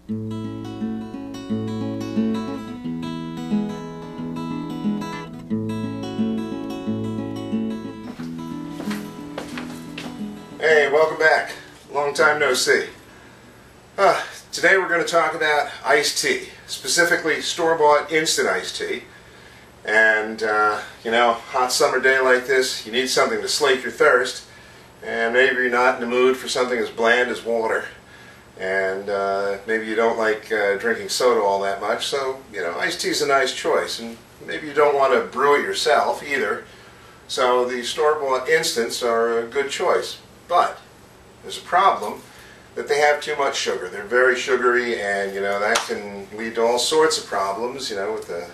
Hey, welcome back. Long time no see. Today we're going to talk about iced tea, specifically store-bought instant iced tea. And, you know, hot summer day like this, you need something to slake your thirst. And maybe you're not in the mood for something as bland as water. And maybe you don't like drinking soda all that much. So, you know, iced tea is a nice choice. And maybe you don't want to brew it yourself either. So the store-bought instants are a good choice. But there's a problem that they have too much sugar. They're very sugary, and you know that can lead to all sorts of problems, you know, with the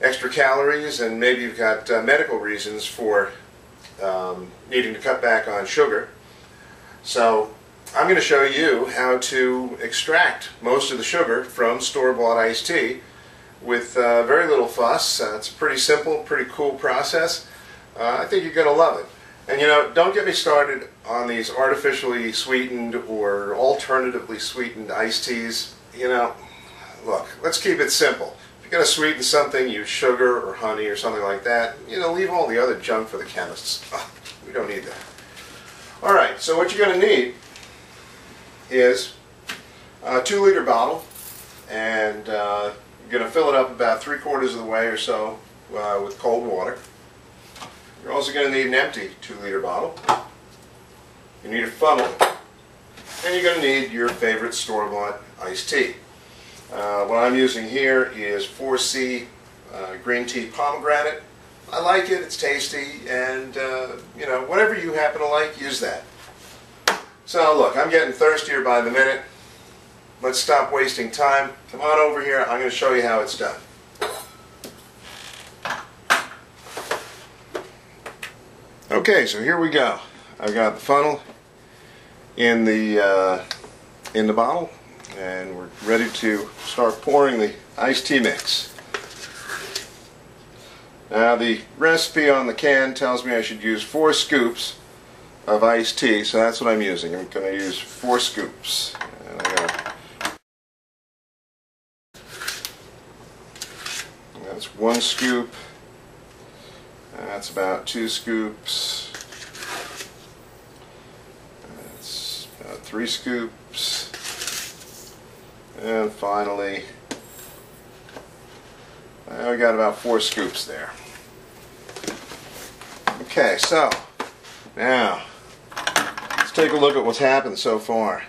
extra calories, and maybe you've got medical reasons for needing to cut back on sugar. So I'm going to show you how to extract most of the sugar from store-bought iced tea with very little fuss. It's a pretty simple, pretty cool process. I think you're going to love it. And you know, don't get me started on these artificially sweetened or alternatively sweetened iced teas. You know, look, let's keep it simple. If you're going to sweeten something, use sugar or honey or something like that. You know, leave all the other junk for the chemists. We don't need that. Alright, so what you're going to need is a 2-liter bottle, and you're going to fill it up about 3/4 of the way or so with cold water. You're also going to need an empty 2-liter bottle. You need a funnel, and you're going to need your favorite store-bought iced tea. What I'm using here is 4C green tea pomegranate. I like it, it's tasty, and you know, whatever you happen to like, use that. So look, I'm getting thirstier by the minute. Let's stop wasting time. Come on over here, I'm going to show you how it's done. Okay, so here we go. I've got the funnel in the bottle, and we're ready to start pouring the iced tea mix. Now the recipe on the can tells me I should use 4 scoops of iced tea, so that's what I'm using. I'm going to use 4 scoops. And that's 1 scoop. That's about 2 scoops. That's about 3 scoops. And finally, we got about 4 scoops there. Okay, so now let's take a look at what's happened so far.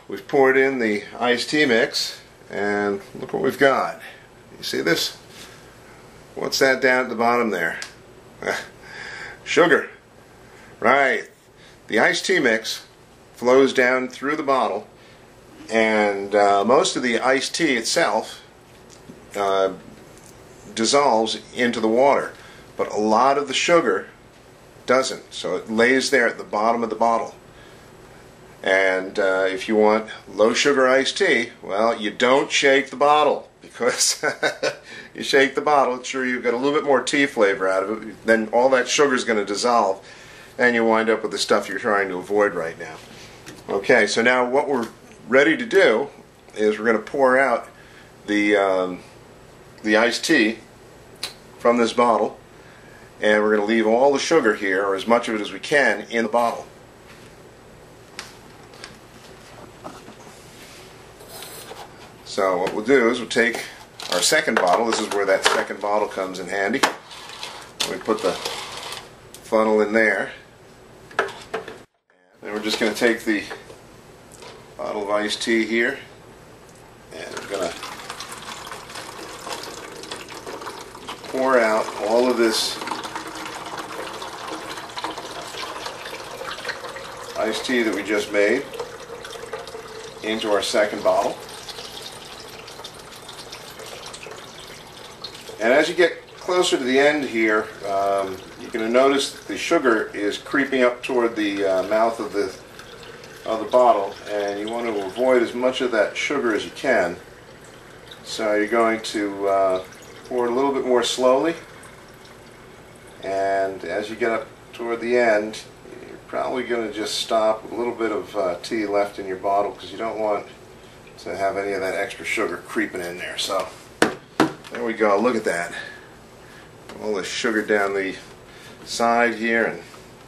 We've poured in the iced tea mix, and look what we've got. You see this? What's that down at the bottom there? Sugar. Right. The iced tea mix flows down through the bottle, and most of the iced tea itself dissolves into the water, but a lot of the sugar doesn't, so it lays there at the bottom of the bottle. And if you want low sugar iced tea, well, you don't shake the bottle, because you shake the bottle, sure, you've got a little bit more tea flavor out of it, then all that sugar is going to dissolve, and you wind up with the stuff you're trying to avoid right now. Okay, so now what we're ready to do is we're going to pour out the iced tea from this bottle, and we're going to leave all the sugar here, or as much of it as we can, in the bottle. So what we'll do is we'll take our second bottle. This is where that second bottle comes in handy. We put the funnel in there. And we're just going to take the bottle of iced tea here, and we're going to pour out all of this iced tea that we just made into our second bottle. And as you get closer to the end here, you're going to notice that the sugar is creeping up toward the mouth of the bottle, and you want to avoid as much of that sugar as you can. So you're going to pour it a little bit more slowly, and as you get up toward the end, you're probably going to just stop with a little bit of tea left in your bottle, because you don't want to have any of that extra sugar creeping in there. So there we go. Look at that. All this sugar down the side here and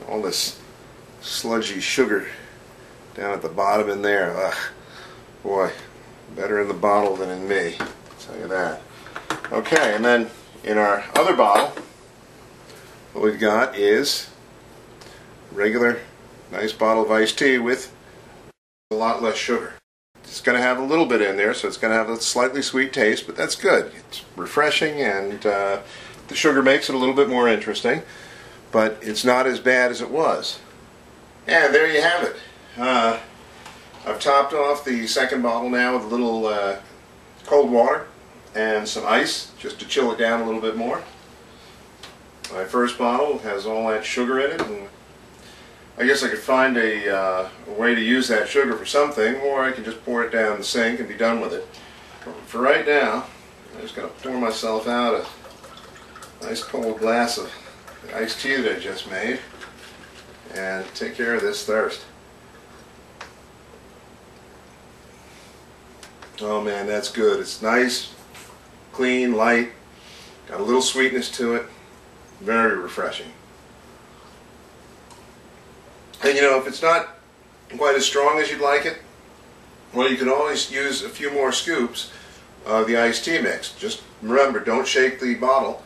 all this sludgy sugar down at the bottom in there. Ugh, boy, better in the bottle than in me, I'll tell you that. Okay, and then in our other bottle, what we've got is a regular nice bottle of iced tea with a lot less sugar. It's going to have a little bit in there, so it's going to have a slightly sweet taste, but that's good. It's refreshing, and the sugar makes it a little bit more interesting, but it's not as bad as it was. And there you have it. I've topped off the second bottle now with a little cold water and some ice just to chill it down a little bit more. My first bottle has all that sugar in it, and I guess I could find a way to use that sugar for something, or I can just pour it down the sink and be done with it. But for right now, I'm just going to pour myself out a nice cold glass of the iced tea that I just made and take care of this thirst. Oh man, that's good. It's nice, clean, light, got a little sweetness to it, very refreshing. And you know, if it's not quite as strong as you'd like it, well, you can always use a few more scoops of the iced tea mix. Just remember, don't shake the bottle,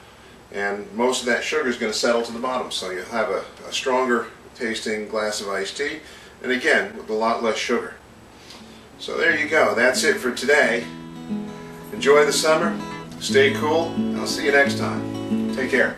and most of that sugar is going to settle to the bottom, so you'll have a stronger tasting glass of iced tea, and again, with a lot less sugar. So there you go. That's it for today. Enjoy the summer, stay cool, and I'll see you next time. Take care.